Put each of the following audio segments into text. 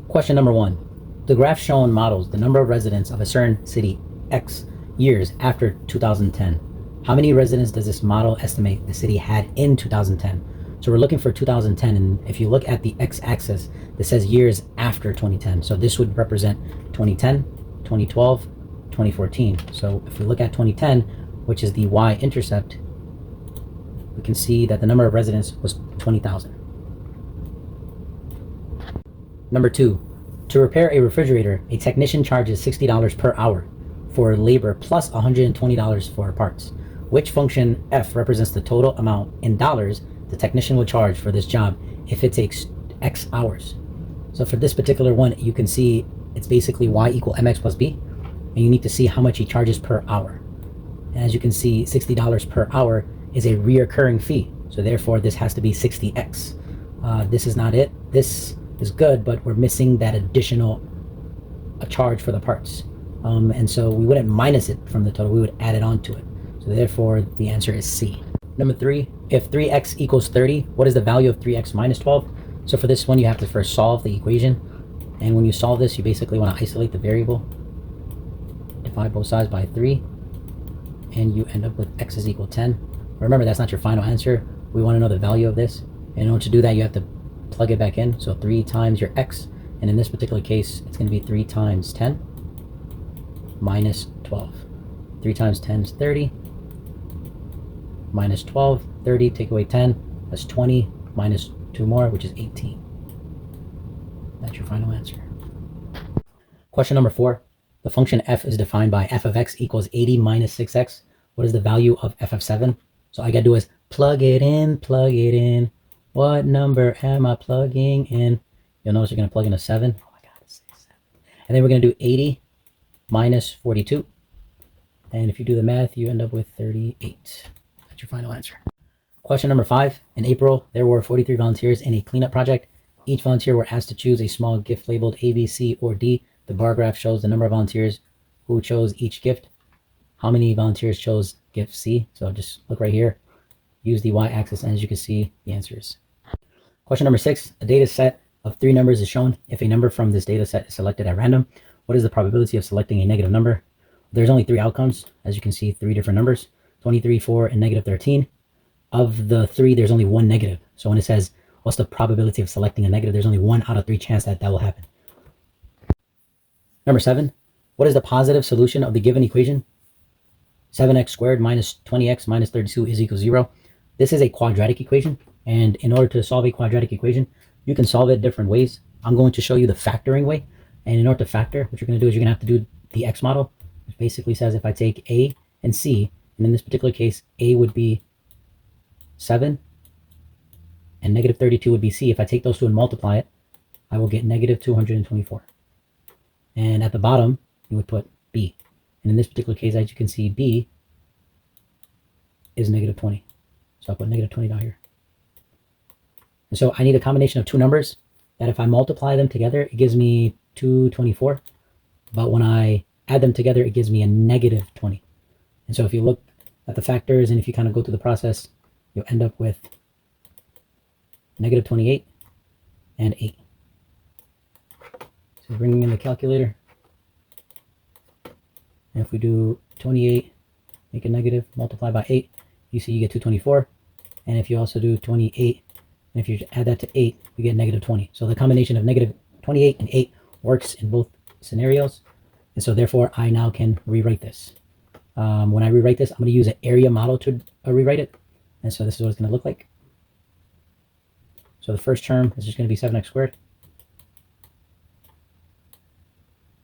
Question number 1. The graph shown models the number of residents of a certain city X years after 2010. How many residents does this model estimate the city had in 2010? So we're looking for 2010, and if you look at the x-axis, this says years after 2010. So this would represent 2010, 2012, 2014. So if we look at 2010, which is the y-intercept, we can see that the number of residents was 20,000. Number 2, to repair a refrigerator, a technician charges $60 per hour for labor plus $120 for parts. Which function f represents the total amount in dollars the technician will charge for this job if it takes x hours? So for this particular one, you can see it's basically y equal mx plus b, and you need to see how much he charges per hour. And as you can see, $60 per hour is a reoccurring fee, so therefore this has to be 60x. This is not it. This is good, but we're missing that additional charge for the parts, and so we wouldn't minus it from the total, we would add it on to it. So therefore the answer is C. Number 3, if 3x equals 30, what is the value of 3x minus 12? So for this one, you have to first solve the equation, and when you solve this, you basically want to isolate the variable, divide both sides by 3, and you end up with x is equal 10. Remember, that's not your final answer. We want to know the value of this, and in order to do that, you have to plug it back in. So 3 times your x, and in this particular case, it's going to be 3 times 10 minus 12. 3 times 10 is 30, minus 12, 30, take away 10, that's 20, minus 2 more, which is 18. That's your final answer. Question number 4. The function f is defined by f of x equals 80 minus 6x. What is the value of f of 7? So all I gotta do is plug it in, plug it in. What number am I plugging in? You'll notice you're gonna plug in a 7. Oh my god, it's 6, 7. And then we're gonna do 80 minus 42. And if you do the math, you end up with 38. That's your final answer. Question number 5. In April, there were 43 volunteers in a cleanup project. Each volunteer were asked to choose a small gift labeled A, B, C, or D. The bar graph shows the number of volunteers who chose each gift. How many volunteers chose gift C? So just look right here. Use the y-axis, and as you can see, the answer is. Question number 6. A data set of 3 numbers is shown. If a number from this data set is selected at random, what is the probability of selecting a negative number? There's only 3 outcomes. As you can see, 3 different numbers, 23, 4, and negative 13. Of the 3, there's only 1 negative. So when it says, what's the probability of selecting a negative, there's only 1 out of 3 chance that will happen. Number 7, what is the positive solution of the given equation? 7x squared minus 20x minus 32 is equal to 0. This is a quadratic equation, and in order to solve a quadratic equation, you can solve it different ways. I'm going to show you the factoring way, and in order to factor, what you're going to do is you're going to have to do the x model, which basically says if I take a and c, and in this particular case, a would be 7, and negative 32 would be c. If I take those two and multiply it, I will get negative 224. And at the bottom, you would put b. And in this particular case, as you can see, b is negative 20. So I'll put negative 20 down here. And so I need a combination of 2 numbers that if I multiply them together, it gives me 224. But when I add them together, it gives me a negative 20. And so if you look at the factors, and if you kind of go through the process, you'll end up with negative 28 and 8. So bringing in the calculator, and if we do 28, make a negative, multiply by 8, you see you get 224. And if you also do 28, and if you add that to 8, you get negative 20. So the combination of negative 28 and 8 works in both scenarios. And so therefore, I now can rewrite this. When I rewrite this, I'm going to use an area model to rewrite it. And so this is what it's going to look like. So the first term is just going to be 7x squared.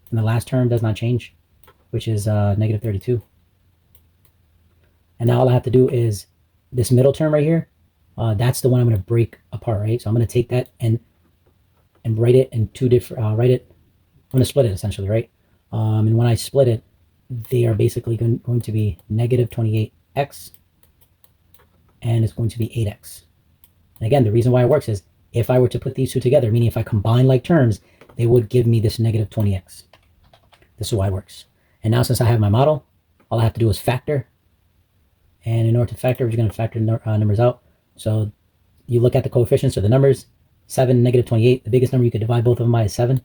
And the last term does not change, which is negative 32. And now all I have to do is this middle term right here. That's the one I'm going to break apart, right? So I'm going to take that and write it in 2 different. I'm going to split it essentially, right? And when I split it, they are basically going to be negative 28x, and it's going to be 8x. And again, the reason why it works is if I were to put these 2 together, meaning if I combine like terms, they would give me this negative 20x. This is why it works. And now since I have my model, all I have to do is factor. And in order to factor, we're just going to factor numbers out. So you look at the coefficients or the numbers. 7, negative 28. The biggest number you could divide both of them by is 7.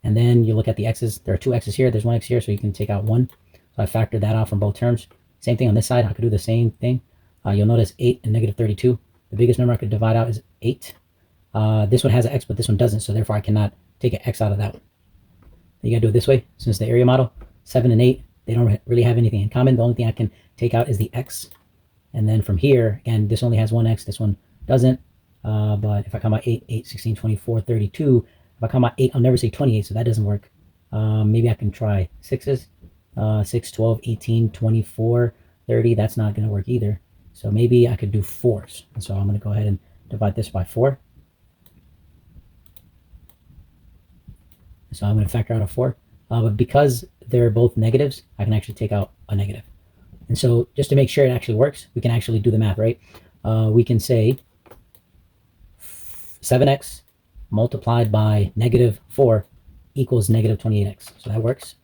And then you look at the x's. There are 2 x's here. There's 1 x here, so you can take out 1. So I factored that out from both terms. Same thing on this side. I could do the same thing. You'll notice 8 and negative 32. The biggest number I could divide out is 8. This one has an x, but this one doesn't, so therefore I cannot take an x out of that one. You gotta do it this way, since the area model, 7 and 8, they don't really have anything in common. The only thing I can take out is the x. And then from here, again, this only has 1 x, this one doesn't. But if I come out 8, 8, 16, 24, 32, if I come out 8, I'll never say 28, so that doesn't work. Maybe I can try 6's. 6, 12, 18, 24, 30, that's not gonna work either. So maybe I could do 4's. And so I'm gonna go ahead and divide this by 4. So I'm going to factor out a 4. But because they're both negatives, I can actually take out a negative. And so just to make sure it actually works, we can actually do the math, right? We can say 7x multiplied by negative 4 equals negative 28x. So that works.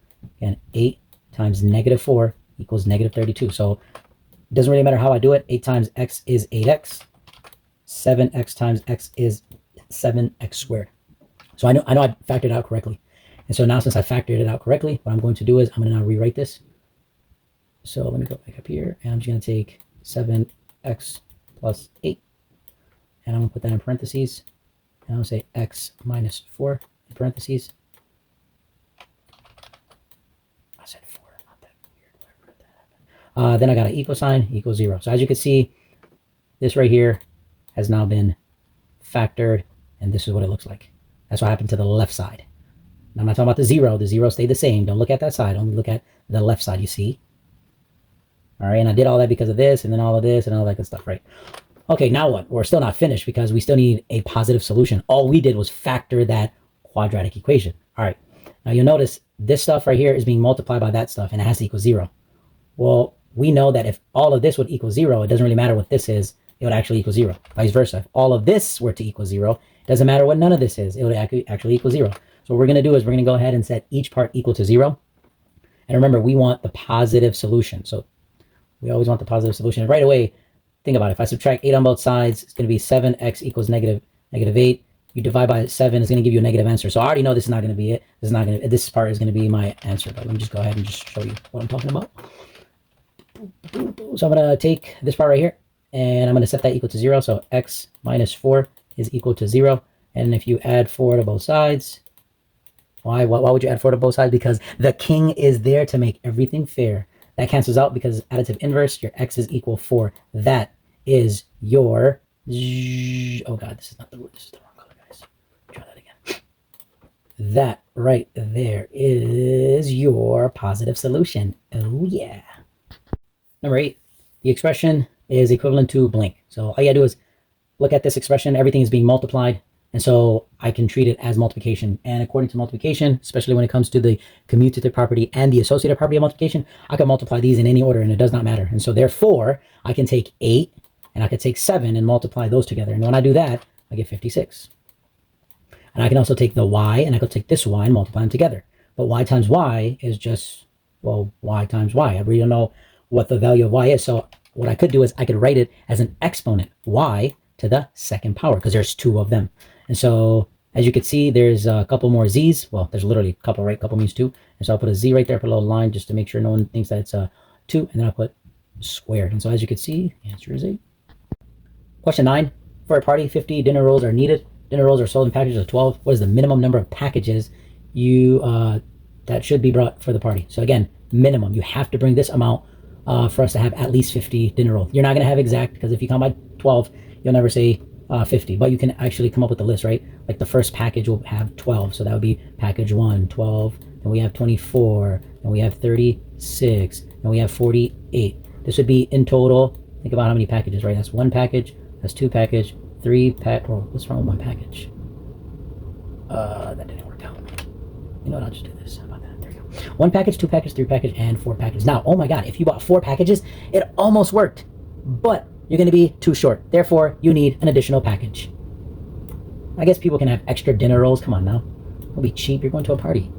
And 8 times negative 4 equals negative 32. So it doesn't really matter how I do it. 8 times x is 8x. 7x times x is 7x squared. So I know I factored it out correctly. And so now since I factored it out correctly, what I'm going to do is I'm going to now rewrite this. So let me go back up here, and I'm just going to take 7x plus 8. And I'm going to put that in parentheses. And I'm going to say x minus 4 in parentheses. I said 4, not that weird. Whatever that happened. Then I got an equal sign equals 0. So as you can see, this right here has now been factored, and this is what it looks like. That's what happened to the left side. Now I'm not talking about the 0. The 0 stayed the same. Don't look at that side. Only look at the left side, you see. All right, and I did all that because of this, and then all of this, and all that good stuff, right? Okay, now what? We're still not finished because we still need a positive solution. All we did was factor that quadratic equation. All right, now you'll notice this stuff right here is being multiplied by that stuff, and it has to equal 0. Well, we know that if all of this would equal 0, it doesn't really matter what this is. It would actually equal 0. Vice versa. If all of this were to equal 0, it doesn't matter what none of this is. It would actually equal 0. So what we're going to do is we're going to go ahead and set each part equal to 0. And remember, we want the positive solution. So we always want the positive solution. And right away, think about it. If I subtract 8 on both sides, it's going to be 7x equals negative 8. You divide by 7, it's going to give you a negative answer. So I already know this is not going to be it. This part is going to be my answer. But let me just go ahead and just show you what I'm talking about. So I'm going to take this part right here, and I'm going to set that equal to 0. So x minus 4 is equal to 0. And if you add 4 to both sides, why would you add 4 to both sides? Because the king is there to make everything fair. That cancels out because additive inverse, your x is equal 4. That is your, oh God, this is the wrong color, guys. Try that again. That right there is your positive solution. Oh yeah. Number 8, the expression is equivalent to blank. So all you gotta do is look at this expression. Everything is being multiplied. And so I can treat it as multiplication. And according to multiplication, especially when it comes to the commutative property and the associative property of multiplication, I can multiply these in any order and it does not matter. And so therefore, I can take 8 and I could take 7 and multiply those together. And when I do that, I get 56. And I can also take the y and I could take this y and multiply them together. But y times y is just, well, y times y. I really don't know what the value of y is. So what I could do is I could write it as an exponent, y to the second power, because there's 2 of them. And so, as you can see, there's a couple more z's. Well, there's literally a couple, right? Couple means 2. And so I'll put a z right there, put a little line just to make sure no one thinks that it's a 2. And then I'll put squared. And so, as you can see, the answer is 8. Question 9. For a party, 50 dinner rolls are needed. Dinner rolls are sold in packages of 12. What is the minimum number of packages that should be brought for the party? So again, minimum. You have to bring this amount for us to have at least 50 dinner rolls. You're not going to have exact, because if you come by 12, you'll never say 50, but you can actually come up with the list, right? Like the first package will have 12, so that would be package 1, 12, then we have 24, then we have 36, then we have 48. This would be in total, think about how many packages, right? That's 1 package, that's 2 package, 3 pack, oh, what's wrong with 1 package? That didn't work out. You know what, I'll just do this. How about that? There you go. 1 package, 2 package, 3 package, and 4 packages. Now, oh my God, if you bought 4 packages, it almost worked, but you're going to be too short. Therefore, you need an additional package. I guess people can have extra dinner rolls. Come on now. It'll be cheap. You're going to a party.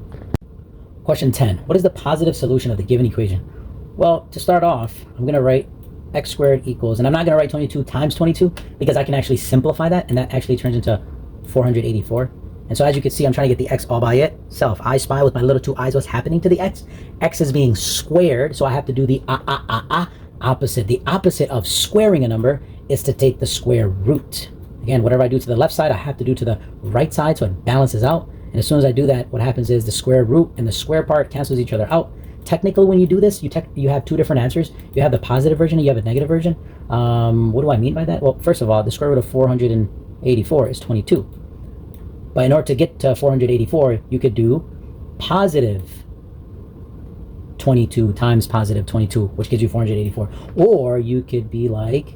Question 10. What is the positive solution of the given equation? Well, to start off, I'm going to write x squared equals, and I'm not going to write 22 times 22 because I can actually simplify that, and that actually turns into 484. And so as you can see, I'm trying to get the x all by itself. I spy with my little two eyes what's happening to the x. X is being squared, so I have to do the opposite. The opposite of squaring a number is to take the square root. Again, whatever I do to the left side, I have to do to the right side, so it balances out. And as soon as I do that, what happens is the square root and the square part cancels each other out. Technically, when you do this, you have two different answers. You have the positive version and you have a negative version. What do I mean by that? Well, first of all, the square root of 484 is 22. But in order to get to 484, you could do positive 22 times positive 22, which gives you 484. Or you could be like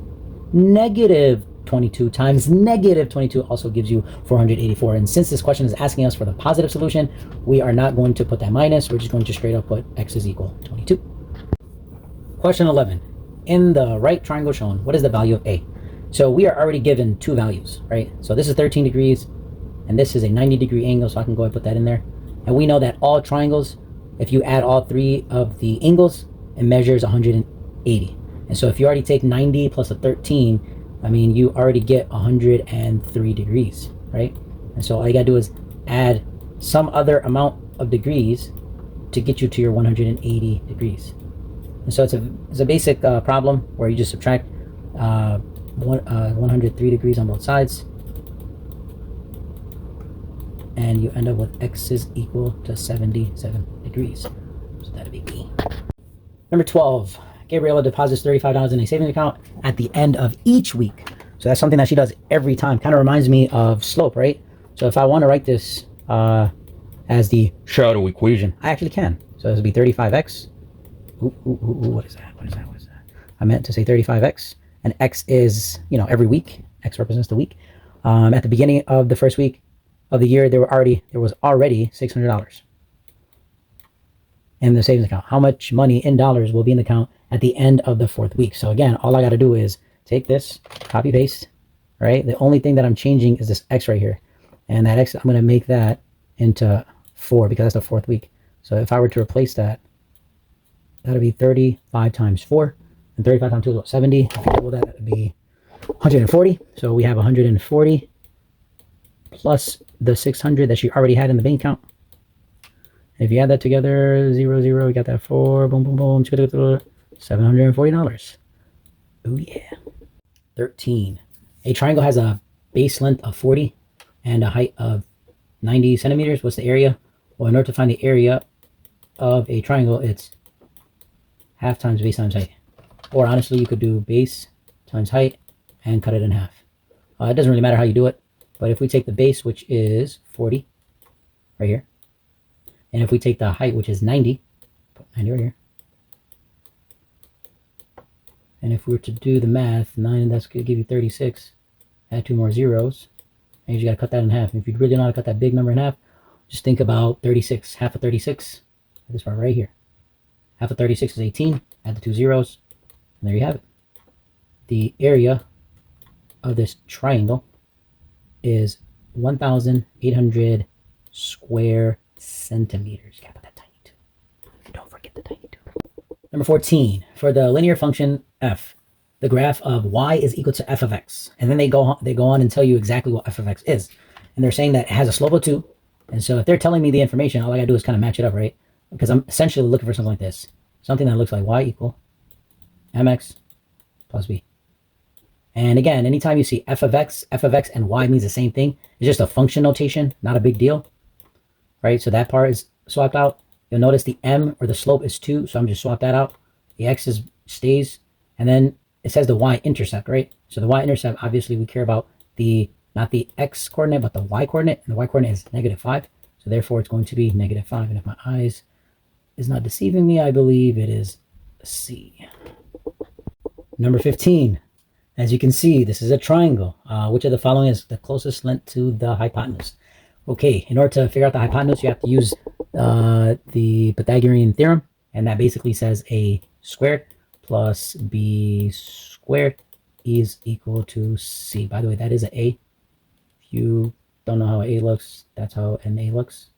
negative 22 times negative 22 also gives you 484. And since this question is asking us for the positive solution, we are not going to put that minus. We're just going to straight up put x is equal 22. Question 11. In the right triangle shown, what is the value of a? So we are already given two values, right? So this is 13 degrees, and this is a 90-degree angle, so I can go ahead and put that in there. And we know that all triangles, if you add all three of the angles, it measures 180. And so if you already take 90 plus a 13, I mean, you already get 103 degrees, right? And so all you gotta do is add some other amount of degrees to get you to your 180 degrees. And so it's a basic problem where you just subtract 103 degrees on both sides, and you end up with x is equal to 77 degrees. So that'd be B. Number 12. Gabriella deposits $35 in a savings account at the end of each week. So that's something that she does every time. Kind of reminds me of slope, right? So if I want to write this as the shadow equation, I actually can. So this would be 35x. What is that? What is that? What is that? I meant to say 35x. And x is, every week. X represents the week. At the beginning of the first week of the year, there was already $600 in the savings account. How much money in dollars will be in the account at the end of the fourth week? So again, all I got to do is take this, copy paste, right? The only thing that I'm changing is this x right here. And that x, I'm going to make that into 4 because that's the fourth week. So if I were to replace that, that would be 35 times 4. And 35 times 2 is what, 70. If you double that, that would be 140. So we have 140 plus the 600 that she already had in the bank account. If you add that together, 0, 0, we got that 4, boom, boom, boom, $740. Oh yeah. 13. A triangle has a base length of 40 and a height of 90 centimeters. What's the area? Well, in order to find the area of a triangle, it's half times base times height. Or honestly, you could do base times height and cut it in half. It doesn't really matter how you do it, but if we take the base, which is 40, right here, and if we take the height, which is 90, put 90 right here. And if we were to do the math, 9, that's going to give you 36. Add 2 more zeros. And you just got to cut that in half. And if you really know how to cut that big number in half, just think about 36. Half of 36, this part right here. Half of 36 is 18. Add the 2 zeros. And there you have it. The area of this triangle is 1,800 square centimeters. You gotta put that tiny 2. Don't forget the tiny 2. Number 14, for the linear function f, the graph of y is equal to f of x. And then they go on and tell you exactly what f of x is. And they're saying that it has a slope of 2. And so if they're telling me the information, all I gotta do is kind of match it up, right? Because I'm essentially looking for something like this. Something that looks like y equal mx plus b. And again, anytime you see f of x and y means the same thing. It's just a function notation, not a big deal. Right, so that part is swapped out. You'll notice the m or the slope is 2, so I'm just swap that out. The x stays, and then it says the y-intercept, right? So the y-intercept, obviously we care about not the x coordinate, but the y coordinate, and the y coordinate is -5. So therefore it's going to be -5. And if my eyes is not deceiving me, I believe it is C. Number 15. As you can see, this is a triangle. Which of the following is the closest length to the hypotenuse? Okay, in order to figure out the hypotenuse, you have to use the Pythagorean theorem, and that basically says a squared plus b squared is equal to c. By the way, that is an a. If you don't know how an a looks, that's how an a looks.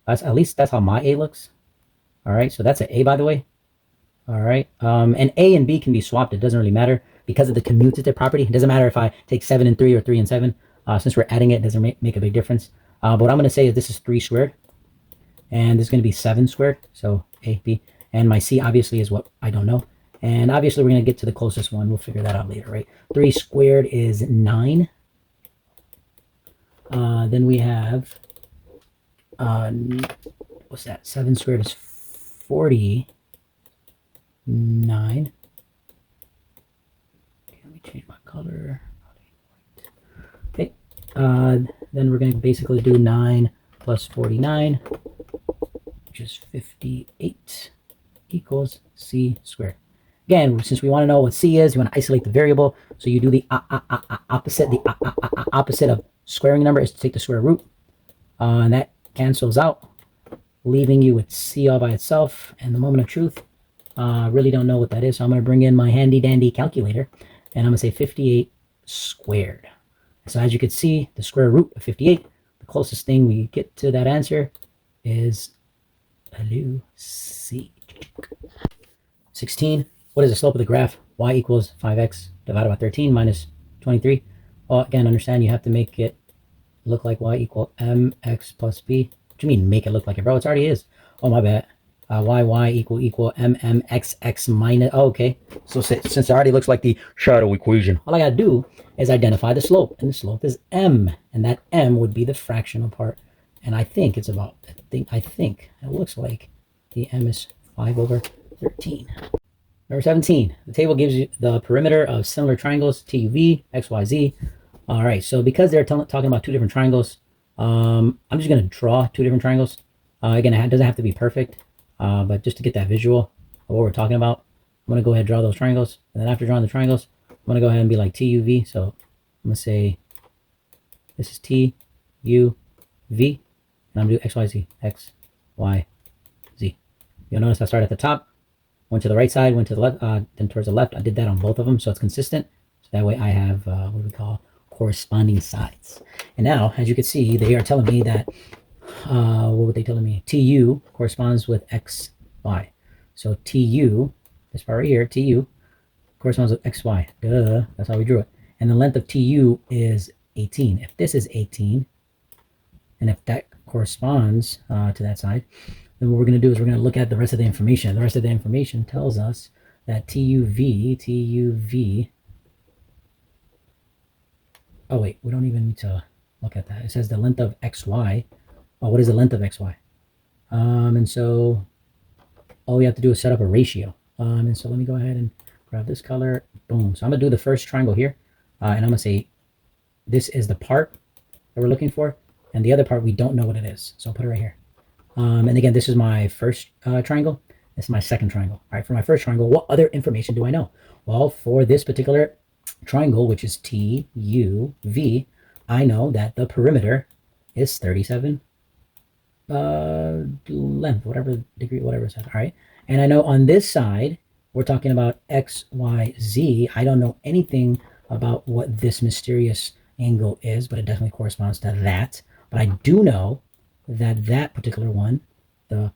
At least that's how my a looks. All right, so that's an a, by the way. All right, and a and b can be swapped. It doesn't really matter because of the commutative property. It doesn't matter if I take 7 and 3 or 3 and 7. Since we're adding it, it doesn't make a big difference. But what I'm going to say is this is 3 squared, and this is going to be 7 squared. So A, B, and my C obviously is what I don't know. And obviously we're going to get to the closest one. We'll figure that out later, right? 3 squared is 9. Then we have, what's that? 7 squared is 49. Okay, let me change my color. Okay. Then we're going to basically do 9 plus 49, which is 58, equals C squared. Again, since we want to know what C is, you want to isolate the variable. So you do the opposite. The opposite of squaring a number is to take the square root. And that cancels out, leaving you with C all by itself. And the moment of truth, really don't know what that is. So I'm going to bring in my handy dandy calculator, and I'm going to say 58 squared. So as you can see, the square root of 58, the closest thing we get to that answer is C. 16. What is the slope of the graph? Y equals 5x divided by 13 minus 23. Well, again, understand you have to make it look like y equal mx plus b. What do you mean make it look like it, bro? It already is. Oh, my bad. Y equal mmxx minus. Oh, okay. So since it already looks like the shadow equation, all I got to do is identify the slope. And the slope is m. And that m would be the fractional part. And I think it's about, I think it looks like the m is 5 over 13. Number 17, the table gives you the perimeter of similar triangles, TUV, XYZ. All right, so because they're talking about 2 different triangles, I'm just going to draw 2 different triangles. Again, it doesn't have to be perfect, but just to get that visual of what we're talking about, I'm going to go ahead and draw those triangles. And then after drawing the triangles, I'm going to go ahead and be like TUV. So I'm going to say this is TUV, and I'm going to do XYZ, X, Y, Z. You'll notice I start at the top, went to the right side, went to the left, then towards the left. I did that on both of them, so it's consistent. So that way I have what we call corresponding sides. And now, as you can see, they are telling me that, what were they telling me? TU corresponds with XY. So TU, this part right here, TU, corresponds with XY. Duh, that's how we drew it. And the length of TU is 18. If this is 18, and if that corresponds to that side, then what we're going to do is we're going to look at the rest of the information. The rest of the information tells us that TUV, oh wait, we don't even need to look at that. It says the length of XY. Oh, what is the length of XY? And so all we have to do is set up a ratio. And so let me go ahead and grab this color. Boom. So I'm going to do the first triangle here. And I'm going to say this is the part that we're looking for. And the other part, we don't know what it is. So I'll put it right here. And again, this is my first triangle. This is my second triangle. All right, for my first triangle, what other information do I know? Well, for this particular triangle, which is TUV, I know that the perimeter is 37 length, whatever degree, whatever it says. All right, and I know on this side, we're talking about X, Y, Z. I don't know anything about what this mysterious angle is, but it definitely corresponds to that. But I do know that that particular one, the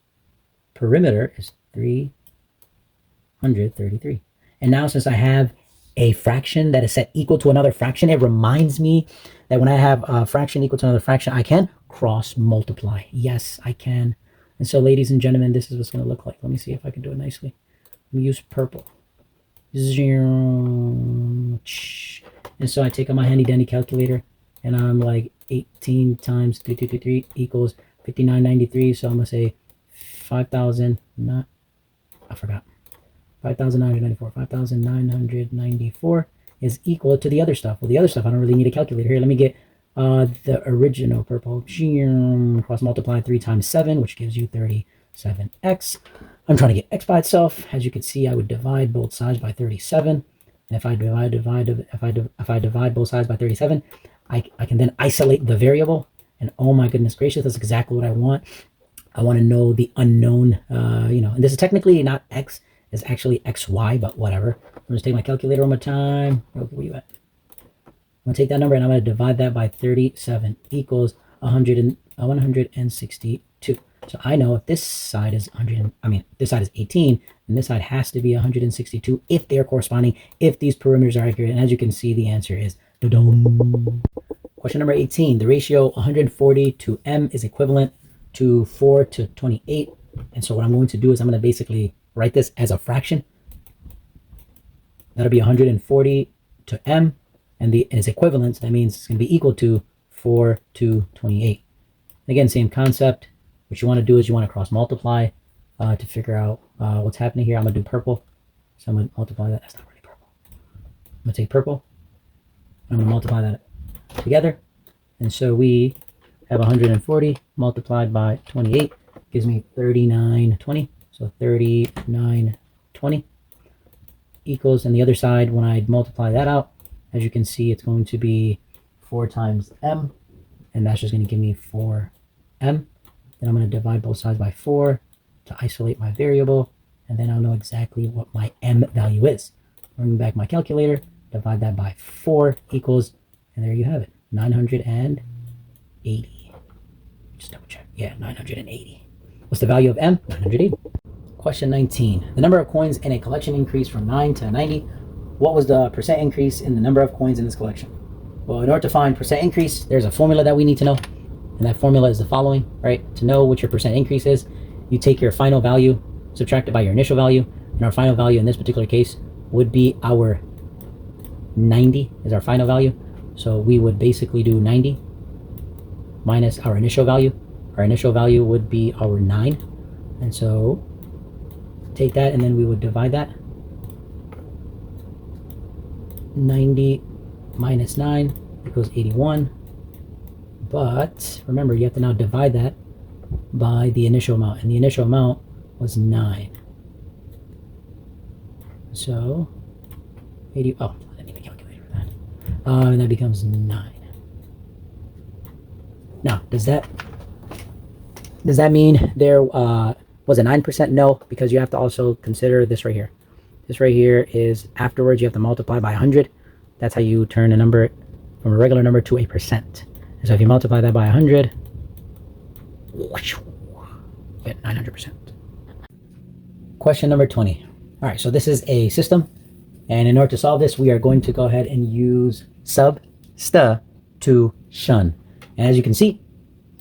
perimeter is 333. And now since I have a fraction that is set equal to another fraction, it reminds me that when I have a fraction equal to another fraction, I can cross multiply. Yes, I can. And so, ladies and gentlemen, this is what's going to look like. Let me see if I can do it nicely. Let me use purple. And so I take out my handy dandy calculator, and I'm like 18 times 3 equals 5993. So I'm going to say 5,000, not, I forgot. 5,994. 5,994 is equal to the other stuff. Well, the other stuff, I don't really need a calculator. Here, let me get the original purple. Cross multiply 3 times 7, which gives you 37x. I'm trying to get x by itself. As you can see, I would divide both sides by 37. And if I divide both sides by 37, I can then isolate the variable. And oh my goodness gracious, that's exactly what I want. I want to know the unknown, and this is technically not x, it's actually xy, but whatever. I'm going to take my calculator one more time. Where you at? I'm going to take that number and I'm going to divide that by 37 equals 162. So I know if this side is this side is 18, and this side has to be 162 if they're corresponding, if these perimeters are accurate. And as you can see, the answer is Question number 18. The ratio 140 to m is equivalent to 4 to 28. And so what I'm going to do is I'm going to basically write this as a fraction. That'll be 140 to m, and its equivalent, so that means it's going to be equal to 4 to 28. Again, same concept. What you want to do is you want to cross multiply to figure out what's happening here. I'm going to do purple. So I'm going to multiply that. That's not really purple. I'm going to take purple. I'm going to multiply that together. And so we have 140 multiplied by 28 gives me 3920. So 3920 equals, and the other side, when I multiply that out, as you can see, it's going to be 4 times m, and that's just going to give me 4m. Then I'm going to divide both sides by 4 to isolate my variable, and then I'll know exactly what my m value is. Bring back my calculator, divide that by 4 equals, and there you have it, 980. Just double check. Yeah, 980. What's the value of m? 980. Question 19. The number of coins in a collection increased from 9 to 90. What was the percent increase in the number of coins in this collection? Well, in order to find percent increase, there's a formula that we need to know. And that formula is the following, right? To know what your percent increase is, you take your final value, subtract it by your initial value. And our final value in this particular case would be our 90 is our final value. So we would basically do 90 minus our initial value. Our initial value would be our 9. And so take that, and then we would divide that. 90 minus 9 equals 81. But remember, you have to now divide that by the initial amount, and the initial amount was 9. So 80. Oh, I need a calculator for that. And that becomes 9. Now, does that mean there was a 9%? No, because you have to also consider this right here. This right here is afterwards you have to multiply by 100. That's how you turn a number from a regular number to a percent. And so if you multiply that by 100, you get 900%. Question number 20. All right, so this is a system. And in order to solve this, we are going to go ahead and use substitution. And as you can see,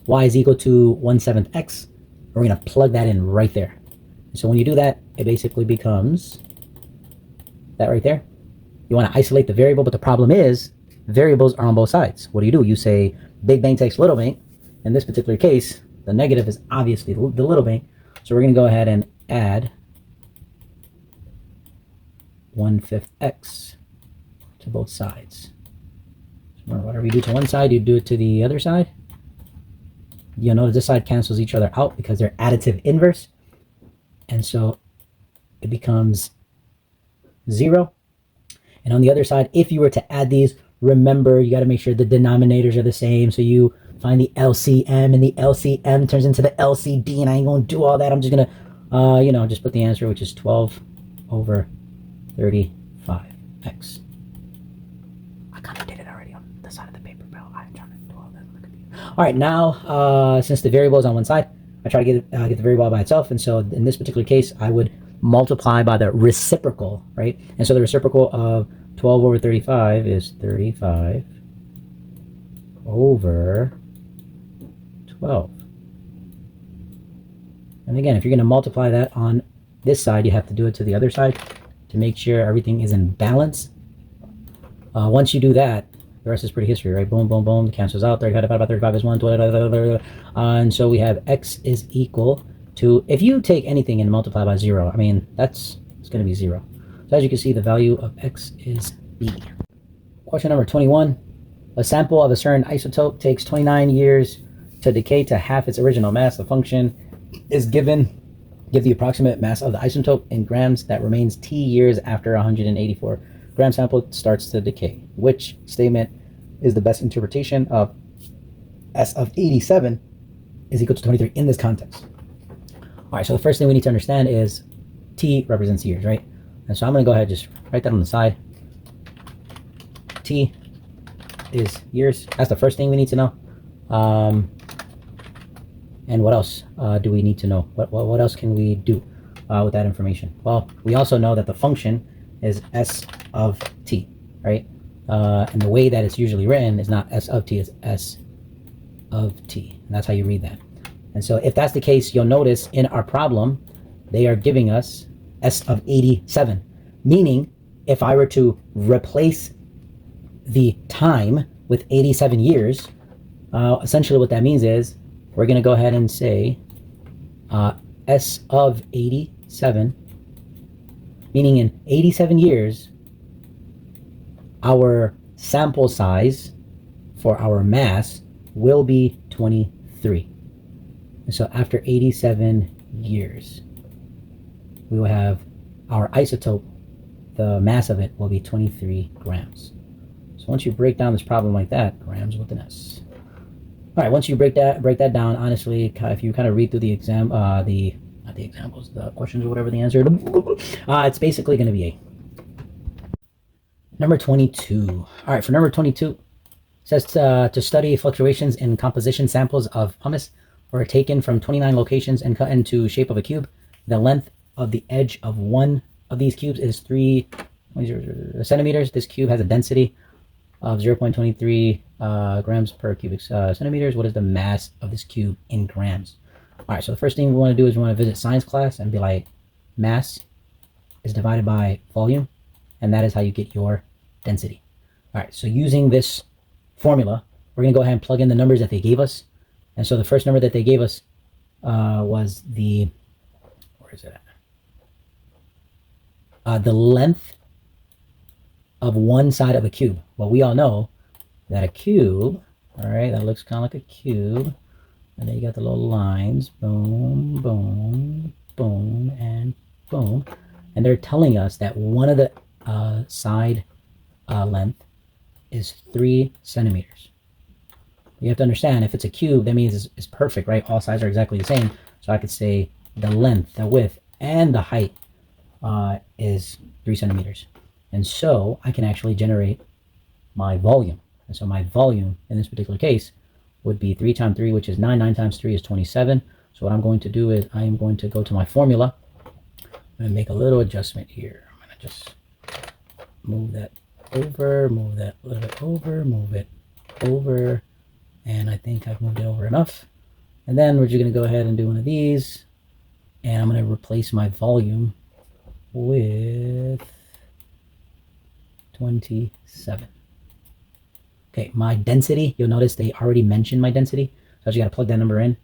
y is equal to 1/7 x. We're going to plug that in right there. So when you do that, it basically becomes that right there. You want to isolate the variable, but the problem is variables are on both sides. What do? You say big bank takes little bank. In this particular case, the negative is obviously the little bank. So we're going to go ahead and add 1/5 x to both sides. So whatever you do to one side, you do it to the other side. You'll notice this side cancels each other out because they're additive inverse. And so it becomes 0. And on the other side, if you were to add these, remember, you got to make sure the denominators are the same. So you find the LCM, and the LCM turns into the LCD, and I ain't going to do all that. I'm just going to, just put the answer, which is 12 over 35x. I kind of did it already on the side of the paper, bro. I'm trying to do all that. Look at you. All right, now, since the variable is on one side, I try to get the variable by itself. And so in this particular case, I would multiply by the reciprocal, right? And so the reciprocal of 12 over 35 is 35 over 12. And again, if you're going to multiply that on this side, you have to do it to the other side to make sure everything is in balance. Once you do that, the rest is pretty history, right? Boom, boom, boom, cancels out. 35 divided by 35 is 1. And so we have x is equal to, if you take anything and multiply by 0, I mean, it's going to be 0. So as you can see, the value of x is b. Question number 21. A sample of a certain isotope takes 29 years to decay to half its original mass. The function is given. Give the approximate mass of the isotope in grams that remains t years after 184 gram sample starts to decay. Which statement is the best interpretation of S of 87 is equal to 23 in this context? All right, so the first thing we need to understand is t represents years, right? And so I'm going to go ahead and just write that on the side. T is years. That's the first thing we need to know. And what else do we need to know? What else can we do with that information? Well, we also know that the function is S of t, right? And the way that it's usually written is not S of t, it's S of t. And that's how you read that. And so if that's the case, you'll notice in our problem, they are giving us S of 87. Meaning, if I were to replace the time with 87 years, essentially what that means is we're going to go ahead and say S of 87, meaning in 87 years, our sample size for our mass will be 23. And so after 87 years, we will have our isotope, the mass of it will be 23 grams. So once you break down this problem like that, grams with an S. All right, once you break that down, honestly, if you kind of read through the the questions or whatever the answer, it's basically going to be A. Number 22. All right, for number 22, it says to study fluctuations in composition samples of pumice were taken from 29 locations and cut into shape of a cube. The length of the edge of one of these cubes is 3 centimeters. This cube has a density of 0.23 grams per cubic centimeters. What is the mass of this cube in grams? All right, so the first thing we want to do is we want to visit science class and be like, mass is divided by volume, and that is how you get your density. All right, so using this formula, we're going to go ahead and plug in the numbers that they gave us. And so the first number that they gave us was the, where is it at? The length of one side of a cube. Well, we all know that a cube, all right, that looks kind of like a cube. And then you got the little lines, boom, boom, boom, and boom. And they're telling us that one of the side length is 3 centimeters. You have to understand, if it's a cube, that means it's perfect, right? All sides are exactly the same. So I could say the length, the width, and the height is 3 centimeters. And so I can actually generate my volume. And so my volume in this particular case would be 3 times 3, which is 9. 9 times 3 is 27. So what I'm going to do is I am going to go to my formula. I'm going to make a little adjustment here. I'm going to just move that over, move that a little bit over, move it over. And I think I've moved it over enough. And then we're just going to go ahead and do one of these. And I'm going to replace my volume with 27. Okay, my density, you'll notice they already mentioned my density. So I just got to plug that number in.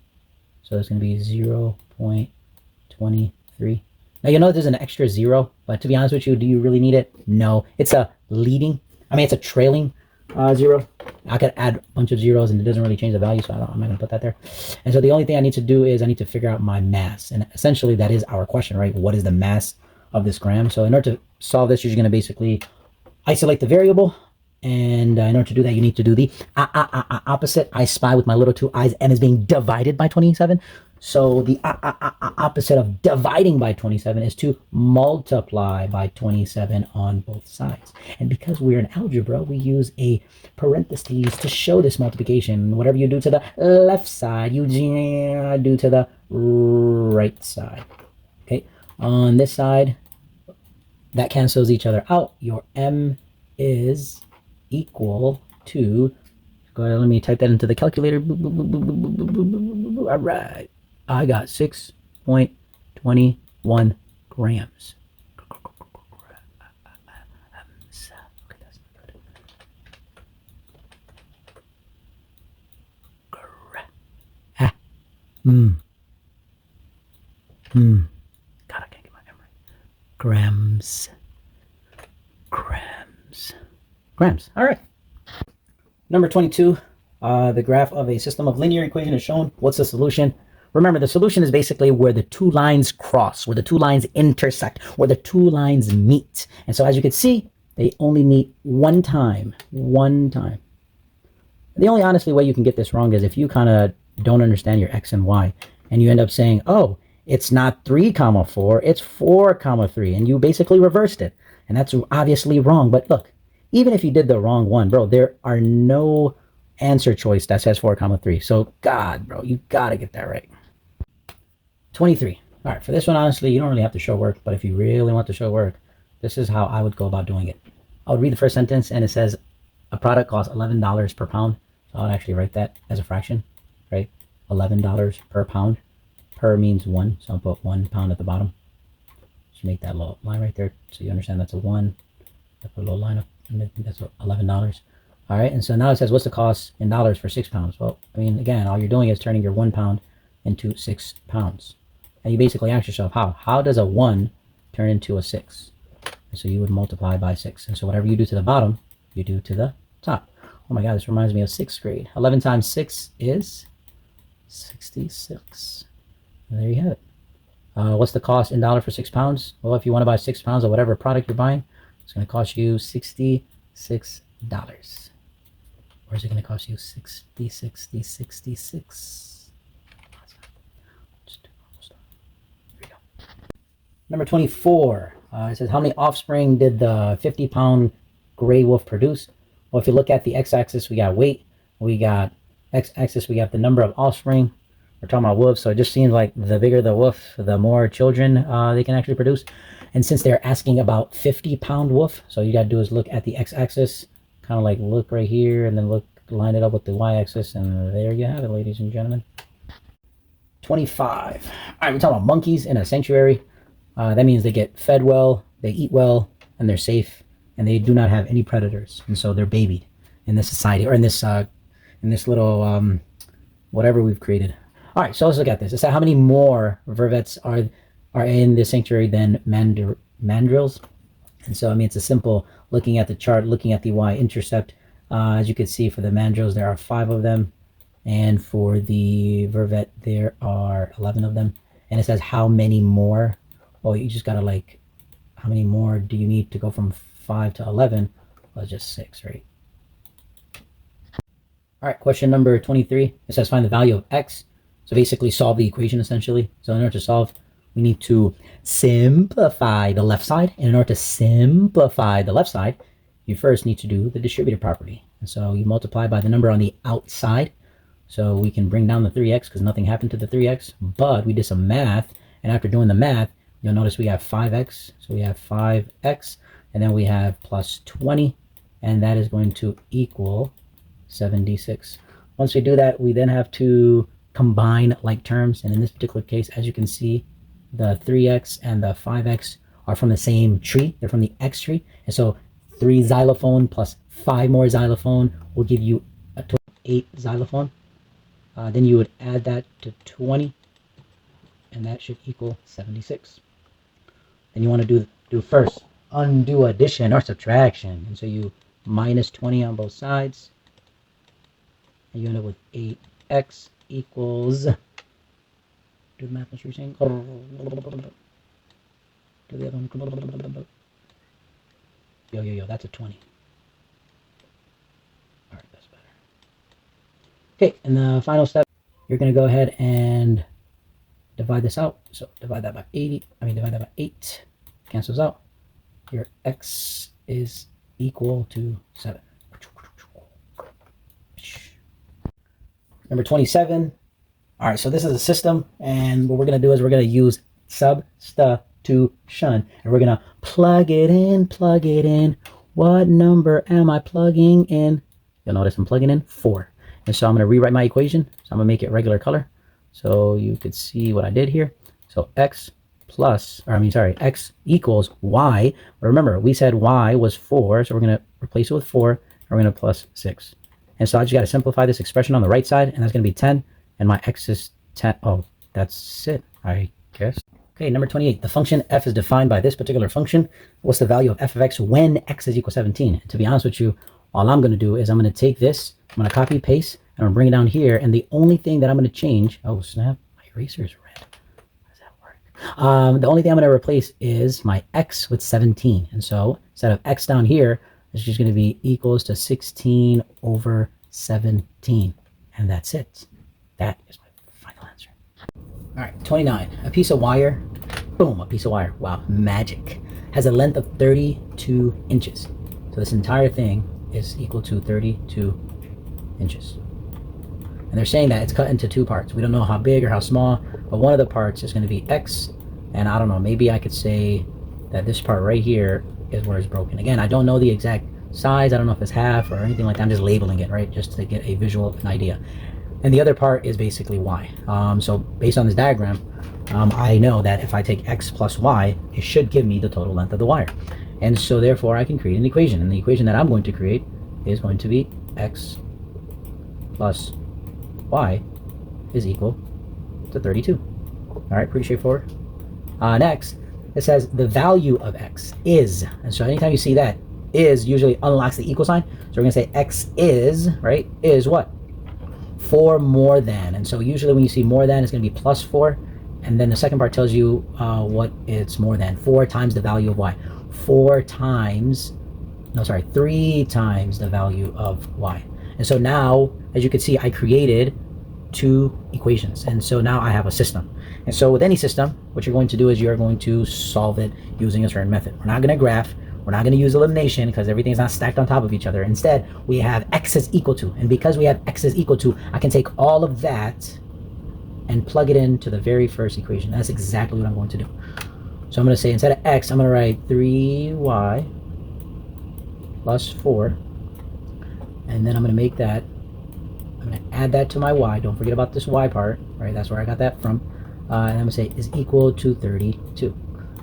So it's going to be 0.23. Now, you'll notice there's an extra 0. But to be honest with you, do you really need it? No. It's a it's a trailing 0. I could add a bunch of zeros and it doesn't really change the value, so I'm not going to put that there. And so the only thing I need to do is I need to figure out my mass. And essentially that is our question, right? What is the mass of this gram? So in order to solve this, you're just going to basically isolate the variable. And in order to do that, you need to do the opposite. I spy with my little 2 eyes, n is being divided by 27. So the opposite of dividing by 27 is to multiply by 27 on both sides. And because we're in algebra, we use a parentheses to show this multiplication. Whatever you do to the left side, you do to the right side. Okay, on this side, that cancels each other out. Your m is equal to, go ahead, let me type that into the calculator. All right, I got 6.21 grams. Okay, that's not good. God, I can't get my M right. Grams. All right. Number 22, the graph of a system of linear equation is shown. What's the solution? Remember, the solution is basically where the 2 lines cross, where the 2 lines intersect, where the 2 lines meet. And so as you can see, they only meet one time. The only honestly way you can get this wrong is if you kind of don't understand your x and y, and you end up saying, oh, it's not 3 comma 4, it's 4 comma 3, and you basically reversed it. And that's obviously wrong. But look, even if you did the wrong one, bro, there are no answer choice that says 4 comma 3. So God, bro, you gotta get that right. 23. All right, for this one, honestly, you don't really have to show work, but if you really want to show work, this is how I would go about doing it. I would read the first sentence, and it says a product costs $11 per pound. So I'll actually write that as a fraction, right? $11 per pound. Per means 1, so I'll put 1 pound at the bottom. Just make that little line right there so you understand that's a 1. I put a little line up, and that's $11. All right, and so now it says, what's the cost in dollars for 6 pounds? Well, I mean, again, all you're doing is turning your 1 pound into 6 pounds. And you basically ask yourself, how? How does a 1 turn into a 6? And so you would multiply by 6. And so whatever you do to the bottom, you do to the top. Oh my God, this reminds me of 6th grade. 11 times 6 is 66. And there you have it. What's the cost in dollars for 6 pounds? Well, if you want to buy 6 pounds of whatever product you're buying, it's going to cost you $66. Or is it going to cost you 66? Here we go. Number 24. It says, how many offspring did the 50-pound gray wolf produce? Well, if you look at the x-axis, we got weight. We got x-axis, we got the number of offspring. We're talking about wolves, so it just seems like the bigger the wolf, the more children they can actually produce. And since they're asking about 50-pound wolf, so you got to do is look at the x-axis, kind of like look right here, and then line it up with the y-axis, and there you have it, ladies and gentlemen. 25. All right, we're talking about monkeys in a sanctuary. That means they get fed well, they eat well, and they're safe, and they do not have any predators, and so they're babied in this society, or in this little whatever we've created. All right, so let's look at this. It said how many more vervets are in this sanctuary than mandrills. And so, I mean, it's a simple looking at the chart, looking at the y-intercept. As you can see, for the mandrills, there are 5 of them. And for the vervet, there are 11 of them. And it says how many more. Well, you just got to like, how many more do you need to go from 5 to 11? Well, it's just 6, right? All right, question number 23. It says find the value of x. So basically solve the equation essentially. So in order to solve, we need to simplify the left side. And in order to simplify the left side, you first need to do the distributive property. And so you multiply by the number on the outside. So we can bring down the 3x because nothing happened to the 3x. But we did some math. And after doing the math, you'll notice we have 5x. So we have 5x. And then we have plus 20. And that is going to equal 76. Once we do that, we then have to combine like terms, and in this particular case, as you can see, the 3x and the 5x are from the same tree. They're from the x tree, and so 3 xylophone plus 5 more xylophone will give you a total of 8 xylophone. Then you would add that to 20, and that should equal 76. Then you want to do first undo addition or subtraction, and so you minus 20 on both sides, and you end up with 8x equals, do the math, what you're saying, do the other one, yo, that's a 20. All right, that's better. Okay, and the final step, you're going to go ahead and divide this out. So divide that by 8, cancels out. Your x is equal to 7. Number 27. All right, so this is a system, and what we're going to do is we're going to use substitution, and we're going to plug it in. What number am I plugging in? You'll notice I'm plugging in 4. And so I'm going to rewrite my equation. So I'm going to make it regular color so you could see what I did here. So x equals y. But remember, we said y was 4, so we're going to replace it with 4, and we're going to plus 6. And so I just got to simplify this expression on the right side, and that's going to be 10, and my x is 10. Oh, that's it, I guess. Okay, number 28. The function f is defined by this particular function. What's the value of f of x when x is equal to 17? And to be honest with you, all I'm going to do is I'm going to take this, I'm going to copy, paste, and I'm going to bring it down here, and the only thing that I'm going to change, oh snap, my eraser is red. How does that work? The only thing I'm going to replace is my x with 17. And so instead of x down here, it's just going to be equals to 16 over 17. And that's it. That is my final answer. All right, 29. A piece of wire, boom, a piece of wire. Wow, magic. Has a length of 32 inches. So this entire thing is equal to 32 inches. And they're saying that it's cut into 2 parts. We don't know how big or how small, but one of the parts is going to be x. And I don't know, maybe I could say that this part right here is where it's broken. Again, I don't know the exact sides. I don't know if it's half or anything like that. I'm just labeling it, right? Just to get a visual an idea. And the other part is basically y. So based on this diagram, I know that if I take x plus y, it should give me the total length of the wire. And so therefore I can create an equation. And the equation that I'm going to create is going to be x plus y is equal to 32. All right, pretty straightforward. Next, it says the value of x is. And so anytime you see that, is usually unlocks the equal sign. So we're going to say x is, right, is what? 4 more than. And so usually when you see more than, it's going to be plus 4. And then the second part tells you what it's more than. 4 times the value of y. 3 times the value of y. And so now, as you can see, I created 2 equations. And so now I have a system. And so with any system, what you're going to do is you're going to solve it using a certain method. We're not going to graph. We're not going to use elimination because everything's not stacked on top of each other. Instead, we have x is equal to. And because we have x is equal to, I can take all of that and plug it into the very first equation. That's exactly what I'm going to do. So I'm going to say instead of x, I'm going to write 3y plus 4. And then I'm going to make that, I'm going to add that to my y. Don't forget about this y part, right? That's where I got that from. And I'm going to say is equal to 32.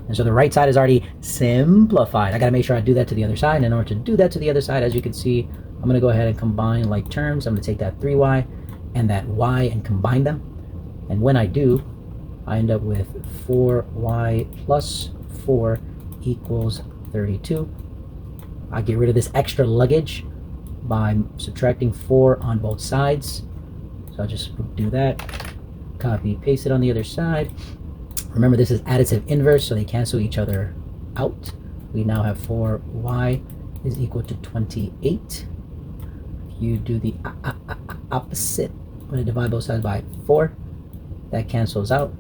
And so the right side is already simplified. I got to make sure I do that to the other side. And in order to do that to the other side, as you can see, I'm going to go ahead and combine like terms. I'm going to take that 3y and that y and combine them. And when I do, I end up with 4y plus 4 equals 32. I get rid of this extra luggage by subtracting 4 on both sides. So I'll just do that. Copy, paste it on the other side. Remember, this is additive inverse, so they cancel each other out. We now have 4y is equal to 28. If you do the opposite, I'm going to divide both sides by 4. That cancels out.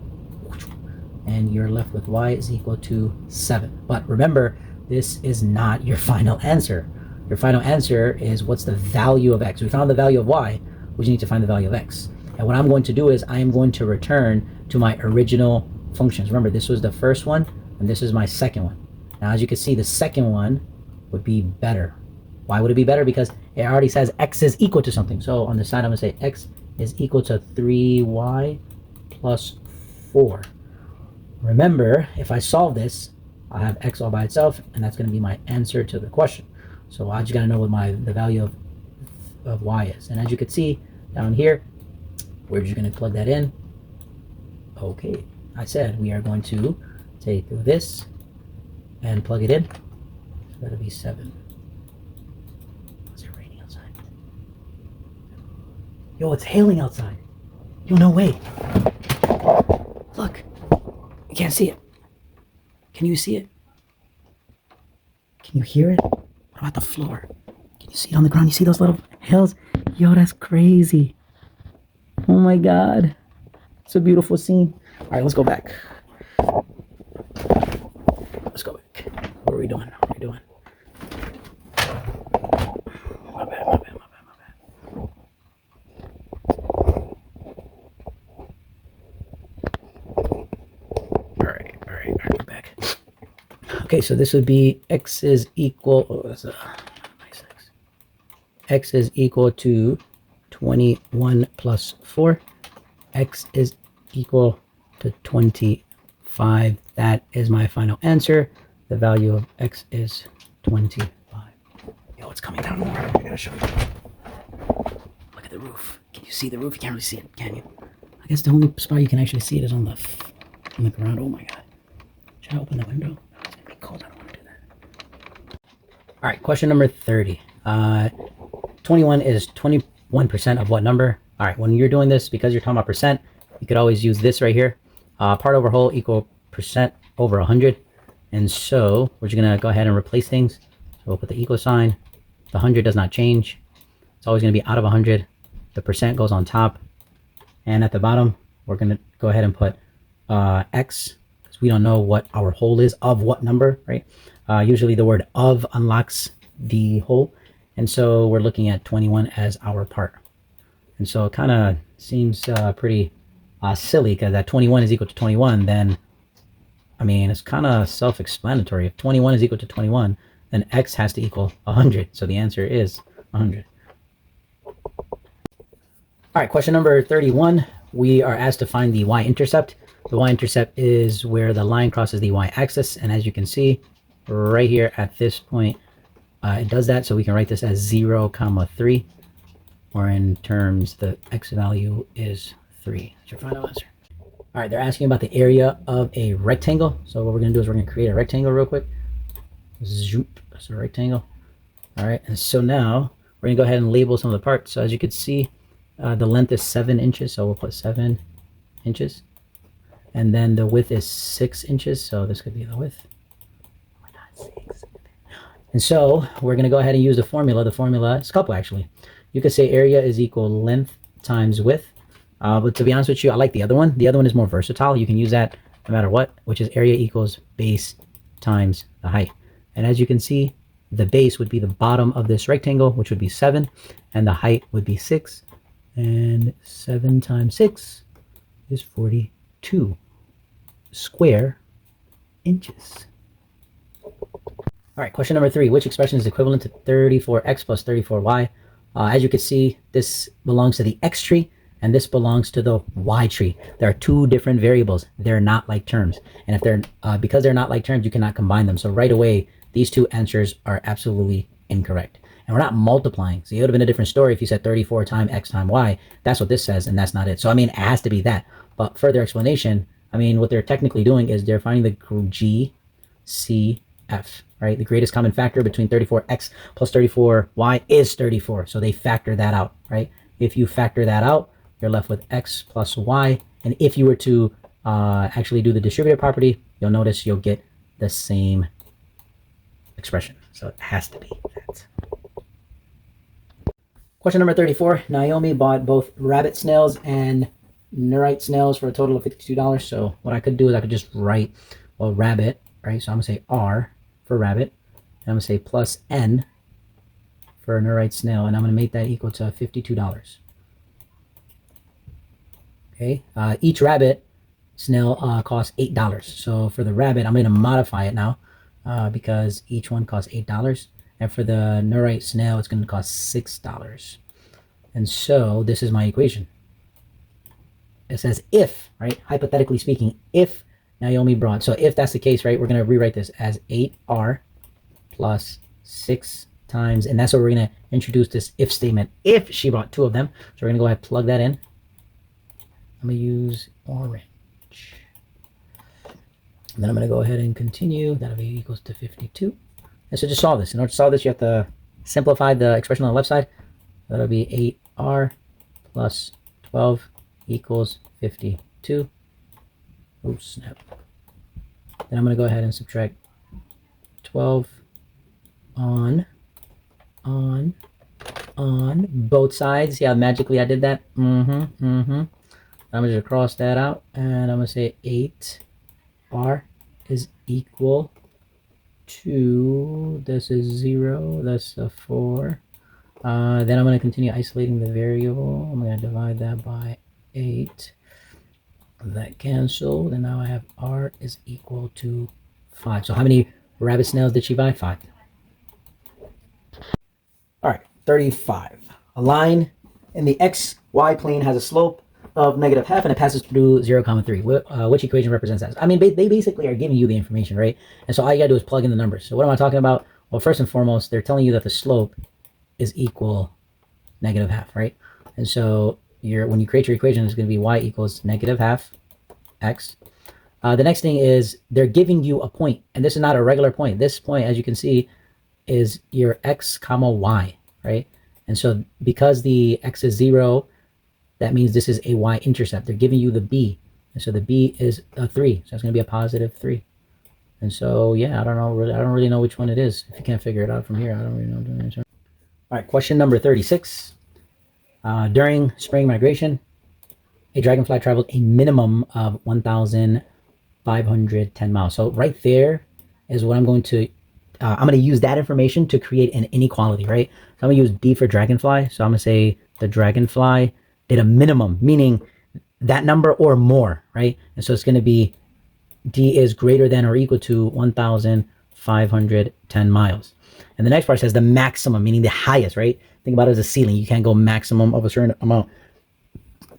And you're left with y is equal to 7. But remember, this is not your final answer. Your final answer is what's the value of x. We found the value of y. We just need to find the value of x. And what I'm going to do is I am going to return to my original functions. Remember, this was the first one, and this is my second one. Now, as you can see, the second one would be better. Why would it be better? Because it already says x is equal to something. So on the side, I'm going to say x is equal to 3y plus 4. Remember, if I solve this, I'll have x all by itself, and that's going to be my answer to the question. So I just got to know what the value of y is. And as you can see down here, we're just going to plug that in. Okay, I said we are going to take this and plug it in. So that'll be 7. Is it raining outside? Yo, it's hailing outside. Yo, no way. Look, you can't see it. Can you see it? Can you hear it? What about the floor? Can you see it on the ground? You see those little hills? Yo, that's crazy. Oh my God. It's a beautiful scene. All right, let's go back. Let's go back. What are we doing? What are we doing? My bad. All right, we're back. Okay, so this would be x is equal, oh, that's a nice x. X is equal to 21 plus 4. X is equal to 25. That is my final answer. The value of x is 25. Yo, it's coming down more. I gotta show you. Look at the roof. Can you see the roof? You can't really see it, can you? I guess the only spot you can actually see it is on the ground. Oh my God. Should I open the window? It's gonna be cold. I don't want to do that. All right, question number 30. 21 is 21% of what number? All right, when you're doing this, because you're talking about percent, you could always use this right here. Part over whole equal percent over 100. And so we're just going to go ahead and replace things. So we'll put the equal sign. The 100 does not change. It's always going to be out of 100. The percent goes on top. And at the bottom, we're going to go ahead and put x, because we don't know what our whole is of what number, right? Usually the word of unlocks the whole. And so we're looking at 21 as our part. And so it kind of seems pretty silly, because that 21 is equal to 21, then, I mean, it's kind of self-explanatory. If 21 is equal to 21, then x has to equal 100. So the answer is 100. All right, question number 31. We are asked to find the y-intercept. The y-intercept is where the line crosses the y-axis, and as you can see right here at this point, it does that. So we can write this as 0, 3, or in terms, the x value is 3. That's your final answer. All right, they're asking about the area of a rectangle. So what we're going to do is we're going to create a rectangle real quick. Zoop, that's a rectangle. All right, and so now we're going to go ahead and label some of the parts. So as you can see, the length is 7 inches, so we'll put 7 inches. And then the width is 6 inches, so this could be the width. Oh my God, 6. And so we're going to go ahead and use the formula. The formula is a couple, actually. You could say area is equal length times width. But to be honest with you, I like the other one. The other one is more versatile. You can use that no matter what, which is area equals base times the height. And as you can see, the base would be the bottom of this rectangle, which would be 7, and the height would be 6. And 7 times 6 is 42 square inches. All right, question number 3. Which expression is equivalent to 34x plus 34y? As you can see, this belongs to the x tree, and this belongs to the y tree. There are 2 different variables. They're not like terms. And if they're because they're not like terms, you cannot combine them. So right away, these 2 answers are absolutely incorrect. And we're not multiplying. So it would have been a different story if you said 34 times x times y. That's what this says, and that's not it. So, I mean, it has to be that. But further explanation, I mean, what they're technically doing is they're finding the GCF, right? The greatest common factor between 34x plus 34y is 34. So they factor that out, right? If you factor that out, you're left with x plus y. And if you were to actually do the distributive property, you'll notice you'll get the same expression. So it has to be that. Question number 34. Naomi bought both rabbit snails and neurite snails for a total of $52. So what I could do is I could just write, well, rabbit, right? So I'm going to say R for rabbit. And I'm going to say plus N for a neurite snail. And I'm going to make that equal to $52. Okay. Each rabbit snail costs $8. So for the rabbit, I'm going to modify it now because each one costs $8. And for the neurite snail, it's going to cost $6. And so this is my equation. It says if, right? Hypothetically speaking, if Naomi brought. So if that's the case, right, we're going to rewrite this as 8R plus 6 times. And that's where we're going to introduce this if statement. If she brought 2 of them. So we're going to go ahead and plug that in. I'm going to use orange. And then I'm going to go ahead and continue. That'll be equals to 52. And so just solve this. In order to solve this, you have to simplify the expression on the left side. That'll be 8R plus 12 equals 52. Oops, snap. Then I'm going to go ahead and subtract 12 on both sides. Yeah, magically I did that. I'm going to just cross that out. And I'm going to say 8R is equal to, this is 0, that's a 4. Then I'm going to continue isolating the variable. I'm going to divide that by 8. That canceled, and now I have R is equal to 5. So how many rabbit snails did she buy? 5. All right, 35. A line in the xy plane has a slope of -0.5 and it passes through 0,3. Which equation represents that? I mean, they basically are giving you the information, right? And so all you gotta do is plug in the numbers. So what am I talking about? Well, first and foremost, they're telling you that the slope is equal -0.5, right? And so when you create your equation, it's going to be y equals -0.5 x. The next thing is they're giving you a point, and this is not a regular point. This point, as you can see, is your x comma y, right? And so because the x is 0, that means this is a y-intercept. They're giving you the b, and so the b is a 3, so it's going to be a positive 3. And so yeah, I don't really know which one it is. If you can't figure it out from here, I don't really know. All right, question number 36. During spring migration, a dragonfly traveled a minimum of 1,510 miles. So right there is what I'm going to use that information to create an inequality, right? So I'm going to use D for dragonfly. So I'm going to say the dragonfly did a minimum, meaning that number or more, right? And so it's going to be D is greater than or equal to 1,510 miles. And the next part says the maximum, meaning the highest, right? Think about it as a ceiling. You can't go maximum of a certain amount,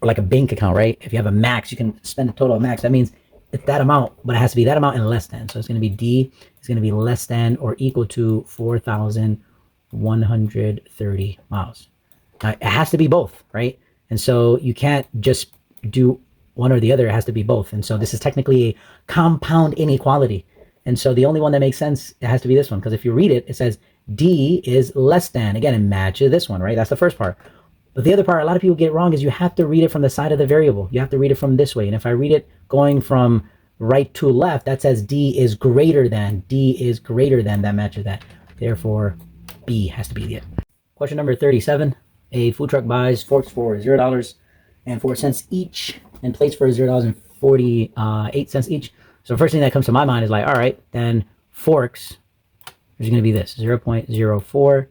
or like a bank account, right? If you have a max, you can spend a total of max. That means it's that amount, but it has to be that amount and less than. So it's going to be D is going to be less than or equal to 4,130 miles. Now, it has to be both, right? And so you can't just do one or the other. It has to be both. And so this is technically a compound inequality. And so the only one that makes sense, it has to be this one. Because if you read it, it says D is less than. Again, it matches this one, right? That's the first part. But the other part, a lot of people get wrong, is you have to read it from the side of the variable. You have to read it from this way. And if I read it going from right to left, that says D is greater than. D is greater than. That matches that. Therefore, B has to be it. Question number 37. A food truck buys forks for $0.04 each and plates for $0.48 each. So the first thing that comes to my mind is like, all right, then forks is going to be this, 0.04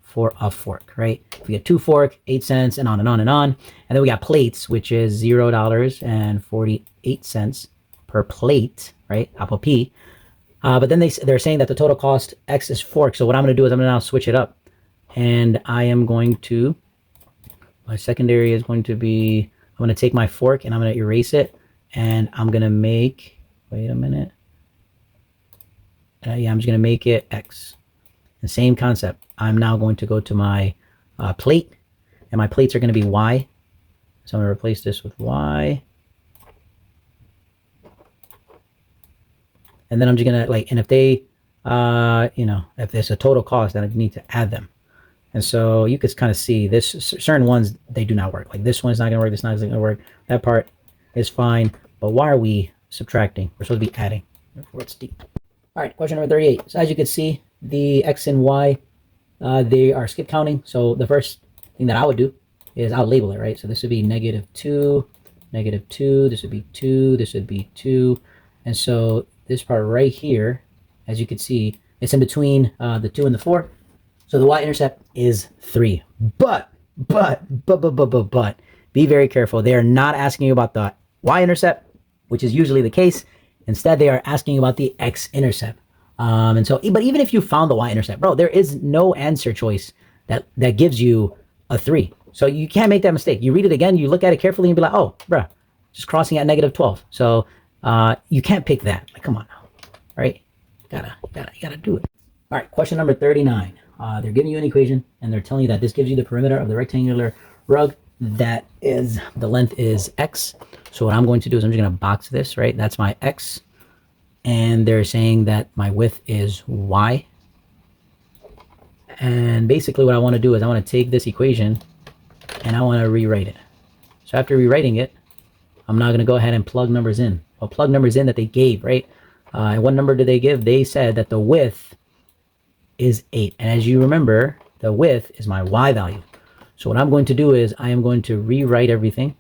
for a fork, right? If we get 2 fork, 8 cents, and on and on and on. And then we got plates, which is $0.48 per plate, right? Apple P. But then they're saying that the total cost X is fork. So what I'm going to do is I'm going to now switch it up. And I am going to, my secondary is going to be, I'm going to take my fork and I'm going to erase it. And I'm going to make, wait a minute. Yeah, I'm just going to make it X. The same concept. I'm now going to go to my plate, and my plates are going to be Y. So I'm going to replace this with Y. And then I'm just going to, like, and if they, if there's a total cost, then I need to add them. And so you could kind of see this, certain ones, they do not work. Like this one's not going to work, this one's not going to work. That part is fine. But why are we subtracting? We're supposed to be adding. Therefore, it's D. All right, question number 38. So as you can see, the X and Y, they are skip counting. So the first thing that I would do is I'll label it, right? So this would be -2, -2, this would be 2, this would be 2. And so this part right here, as you can see, it's in between the 2 and the 4. So the y-intercept is 3. But, be very careful. They are not asking you about the y-intercept, which is usually the case. Instead, they are asking about the x-intercept. And so, but even if you found the y-intercept, bro, there is no answer choice that gives you a 3. So you can't make that mistake. You read it again, you look at it carefully and be like, oh, bro, just crossing at -12. So you can't pick that. Like, come on now, right? You gotta do it. All right, question number 39. They're giving you an equation and they're telling you that this gives you the perimeter of the rectangular rug. That is, the length is X. So what I'm going to do is I'm just going to box this, right? That's my X. And they're saying that my width is Y. And basically what I want to do is I want to take this equation and I want to rewrite it. So after rewriting it, I'm now going to go ahead and plug numbers in. I'll plug numbers in that they gave, right? And what number did they give? They said that the width is 8. And as you remember, the width is my Y value. So what I'm going to do is I am going to rewrite everything.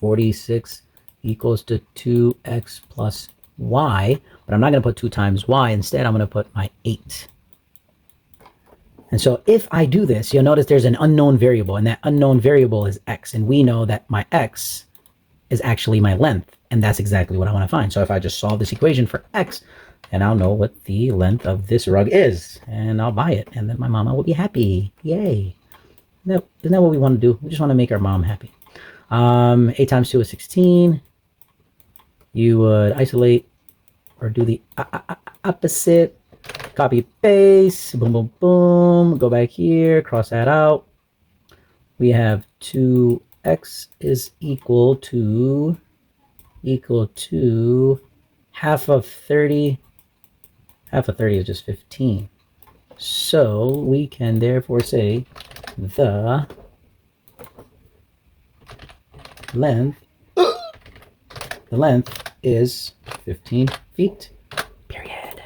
46 equals to 2x plus y, but I'm not going to put 2 times y. Instead, I'm going to put my 8. And so if I do this, you'll notice there's an unknown variable, and that unknown variable is x. And we know that my x is actually my length, and that's exactly what I want to find. So if I just solve this equation for x, then I'll know what the length of this rug is, and I'll buy it, and then my mama will be happy. Yay. Isn't that what we want to do? We just want to make our mom happy. 8 times 2 is 16. You would isolate or do the opposite. Copy, paste, boom, boom, boom. Go back here, cross that out. We have 2x is equal to half of 30. Half of 30 is just 15. So we can therefore say the length is 15 feet, period.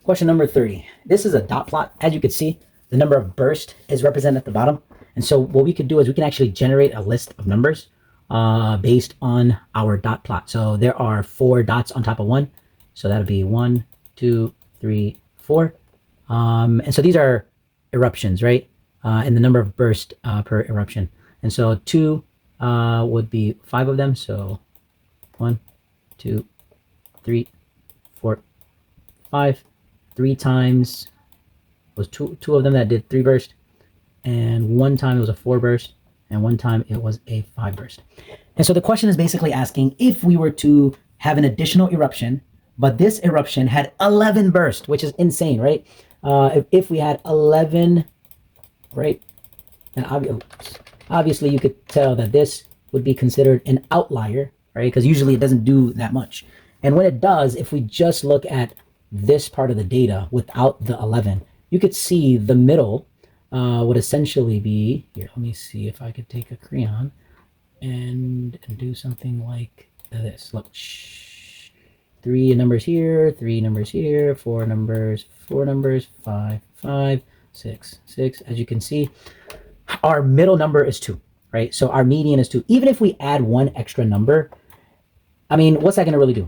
Question number 30. This is a dot plot. As you can see, the number of bursts is represented at the bottom. And so what we could do is we can actually generate a list of numbers based on our dot plot. So there are 4 dots on top of 1. So that'll be 1, 2, 3, 4. And so these are eruptions, right? And the number of bursts per eruption. And so 2 would be 5 of them. So 1, 2, 3, 4, 5. 3 times was two of them that did 3 burst, and one time it was a 4 burst, and one time it was a 5 burst. And so the question is basically asking if we were to have an additional eruption, but this eruption had 11 bursts, which is insane, right? If we had 11, right? And obviously you could tell that this would be considered an outlier, right? Because usually it doesn't do that much. And when it does, if we just look at this part of the data without the 11, you could see the middle would essentially be, here, let me see if I could take a crayon and do something like this. Look, 3 numbers here, 3 numbers here, 4 numbers, 5, 5, 6, 6. As you can see, our middle number is 2, right? So our median is 2. Even if we add one extra number, I mean, what's that going to really do?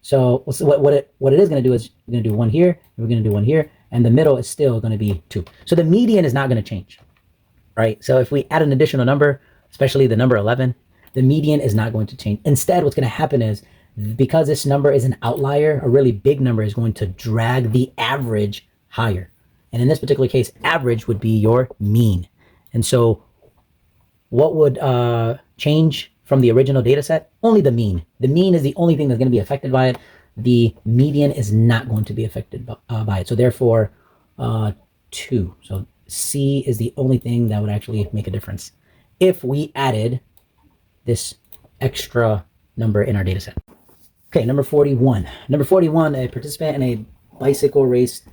So what it is going to do is we're going to do 1 here, and we're going to do 1 here, and the middle is still going to be 2. So the median is not going to change, right? So if we add an additional number, especially the number 11, the median is not going to change. Instead, what's going to happen is, because this number is an outlier, a really big number is going to drag the average higher. And in this particular case, average would be your mean. And so what would change from the original data set? Only the mean. The mean is the only thing that's going to be affected by it. The median is not going to be affected by it. So therefore, 2. So C is the only thing that would actually make a difference if we added this extra number in our data set. Okay, number 41. Number 41, a participant in a bicycle race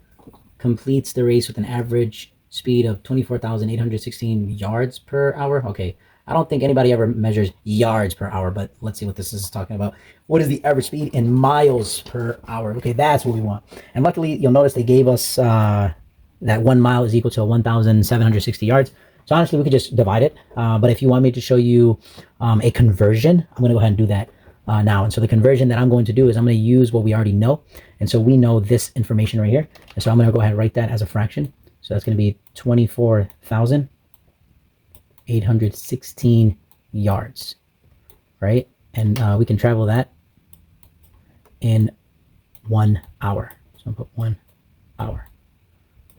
completes the race with an average speed of 24,816 yards per hour. Okay, I don't think anybody ever measures yards per hour, but let's see what this is talking about. What is the average speed in miles per hour? Okay, that's what we want. And luckily, you'll notice they gave us that 1 mile is equal to 1,760 yards. So honestly, we could just divide it. But if you want me to show you a conversion, I'm going to go ahead and do that now. And so the conversion that I'm going to do is I'm going to use what we already know. And so we know this information right here. And so I'm going to go ahead and write that as a fraction. So that's going to be 24,816 yards, right? And we can travel that in 1 hour. So I'll put 1 hour.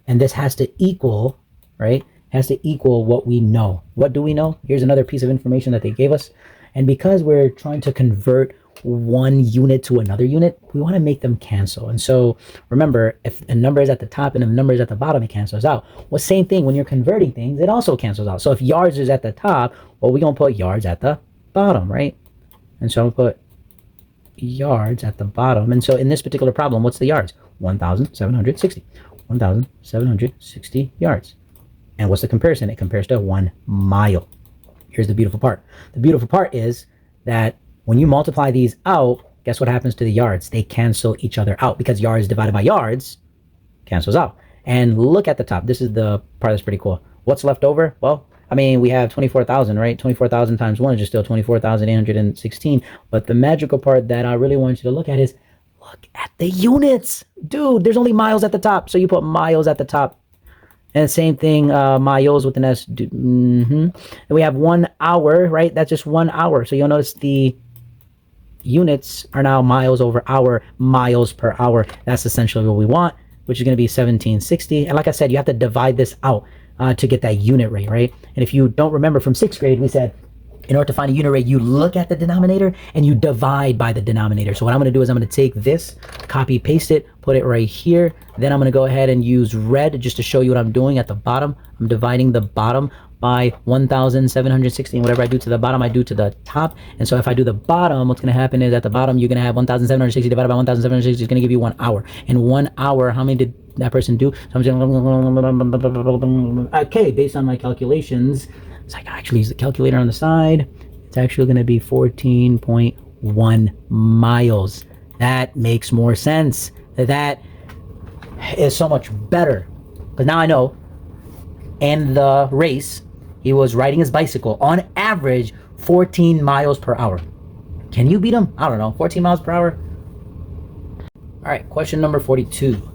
And this has to equal, right? Has to equal what we know. What do we know? Here's another piece of information that they gave us. And because we're trying to convert one unit to another unit, we want to make them cancel. And so remember, if a number is at the top and if a number is at the bottom, it cancels out. Well, same thing when you're converting things, it also cancels out. So if yards is at the top, well, we're going to put yards at the bottom, right? And so I'll put yards at the bottom. And so in this particular problem, what's the yards? 1,760. 1,760 yards. And what's the comparison? It compares to 1 mile. Here's the beautiful part. The beautiful part is that when you multiply these out, guess what happens to the yards? They cancel each other out because yards divided by yards cancels out. And look at the top. This is the part that's pretty cool. What's left over? Well, I mean, we have 24,000, right? 24,000 times 1 is just still 24,816. But the magical part that I really want you to look at is, look at the units. Dude, there's only miles at the top. So you put miles at the top. And same thing, miles with an S. And we have 1 hour, right? That's just 1 hour. So you'll notice the units are now miles over hour, miles per hour. That's essentially what we want, which is going to be 1760. And like I said, you have to divide this out to get that unit rate, right? And if you don't remember from 6th grade, we said, in order to find a unit rate, you look at the denominator and you divide by the denominator. So what I'm going to do is I'm going to take this, copy, paste it, put it right here. Then I'm going to go ahead and use red just to show you what I'm doing at the bottom. I'm dividing the bottom by 1,760. Whatever I do to the bottom, I do to the top. And so if I do the bottom, what's going to happen is at the bottom, you're going to have 1,760 divided by 1,760 is going to give you 1 hour. And 1 hour, how many did that person do? So I'm just, okay, based on my calculations, so I can actually use the calculator on the side. It's actually going to be 14.1 miles. That makes more sense. That is so much better. Because now I know in the race, he was riding his bicycle on average 14 miles per hour. Can you beat him? I don't know. 14 miles per hour? All right, question number 42.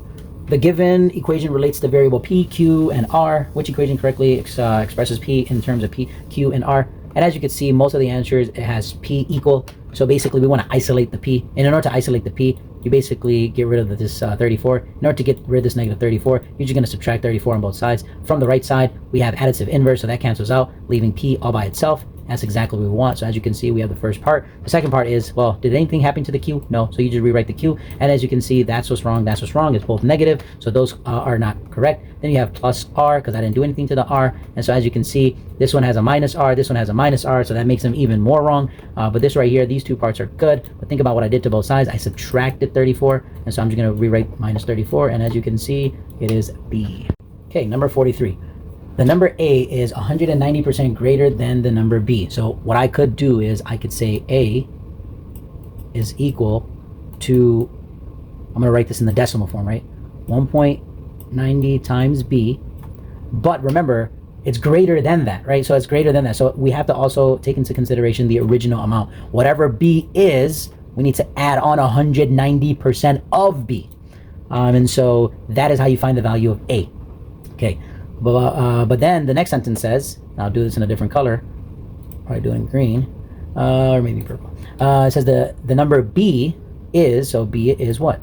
The given equation relates the variable p, q, and r. Which equation correctly expresses p in terms of p, q, and r? And as you can see, most of the answers, it has p equal. So basically, we want to isolate the p. And in order to isolate the p, you basically get rid of this 34. In order to get rid of this negative 34, you're just going to subtract 34 on both sides. From the right side, we have additive inverse, so that cancels out, leaving p all by itself. That's exactly what we want. So as you can see, we have the first part. The second part is, well, did anything happen to the q? No. So you just rewrite the q. And as you can see, that's what's wrong. That's what's wrong. It's both negative. So those are not correct. Then you have plus r, because I didn't do anything to the r. And so as you can see, this one has a minus r. This one has a minus r. So that makes them even more wrong. But this right here, these two parts are good. But think about what I did to both sides. I subtracted 34. And so I'm just going to rewrite minus 34. And as you can see, it is b. Okay, number 43. The number a is 190% greater than the number b. So what I could do is I could say a is equal to, I'm going to write this in the decimal form, right? 1.90 times b. But remember, it's greater than that, right? So it's greater than that. So we have to also take into consideration the original amount. Whatever b is, we need to add on 190% of b. And so that is how you find the value of a. Okay. But then the next sentence says, I'll do this in a different color, probably do it in green, or maybe purple. It says the number b is, so b is what?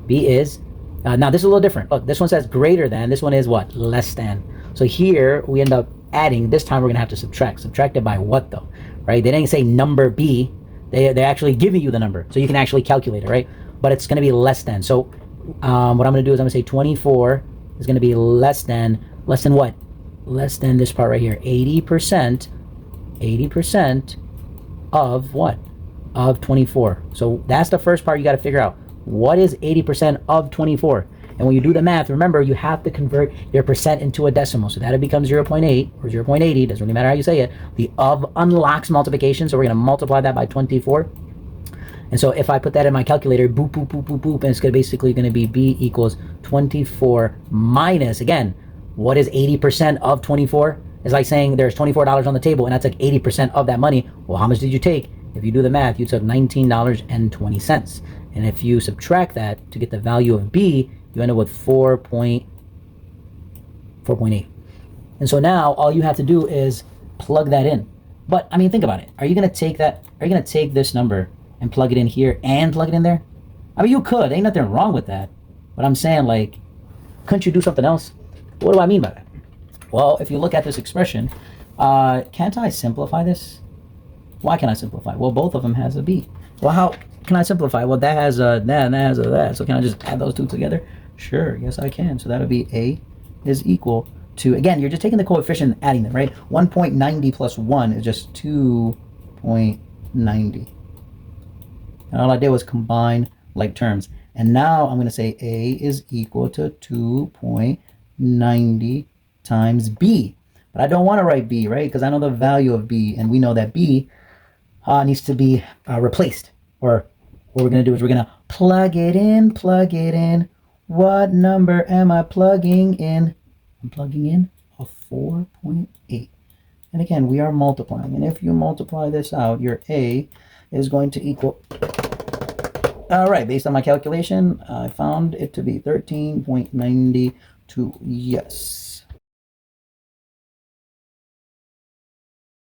B is, now this is a little different. Look, this one says greater than, this one is what? Less than. So here we end up adding, this time we're gonna have to subtract. Subtract it by what though, right? They didn't say number b, they're actually giving you the number, so you can actually calculate it, right? But it's gonna be less than. So what I'm gonna do is I'm gonna say 24 is gonna be less than what? Less than this part right here. 80% of what? Of 24. So that's the first part you got to figure out. What is 80% of 24? And when you do the math, remember, you have to convert your percent into a decimal. So that becomes 0.8 or 0.80. Doesn't really matter how you say it. The of unlocks multiplication. So we're going to multiply that by 24. And so if I put that in my calculator, boop, boop, boop, boop, boop, and it's basically going to be b equals 24 minus, again, what is 80% of 24? It's like saying there's $24 on the table and that's like 80% of that money. Well, how much did you take? If you do the math, you took $19.20. And if you subtract that to get the value of b, you end up with 4.8. And so now all you have to do is plug that in. But I mean, think about it. Are you going to take that? Are you going to take this number and plug it in here and plug it in there? I mean, you could. Ain't nothing wrong with that. But I'm saying, like, couldn't you do something else? What do I mean by that? Well, if you look at this expression, can't I simplify this? Why can I simplify? Well, both of them has a b. Well, how can I simplify? Well, that has a that and that has a that. So can I just add those two together? Sure, yes I can. So that would be a is equal to, again, you're just taking the coefficient and adding them, right? 1.90 plus 1 is just 2.90. And all I did was combine like terms. And now I'm going to say a is equal to 2.90 times b. But I don't want to write b, right? Because I know the value of b, and we know that b needs to be replaced. Or what we're going to do is we're going to plug it in, plug it in. What number am I plugging in? I'm plugging in a 4.8. And again, we are multiplying. And if you multiply this out, your a is going to equal... All right, based on my calculation, I found it to be 13.92. Yes.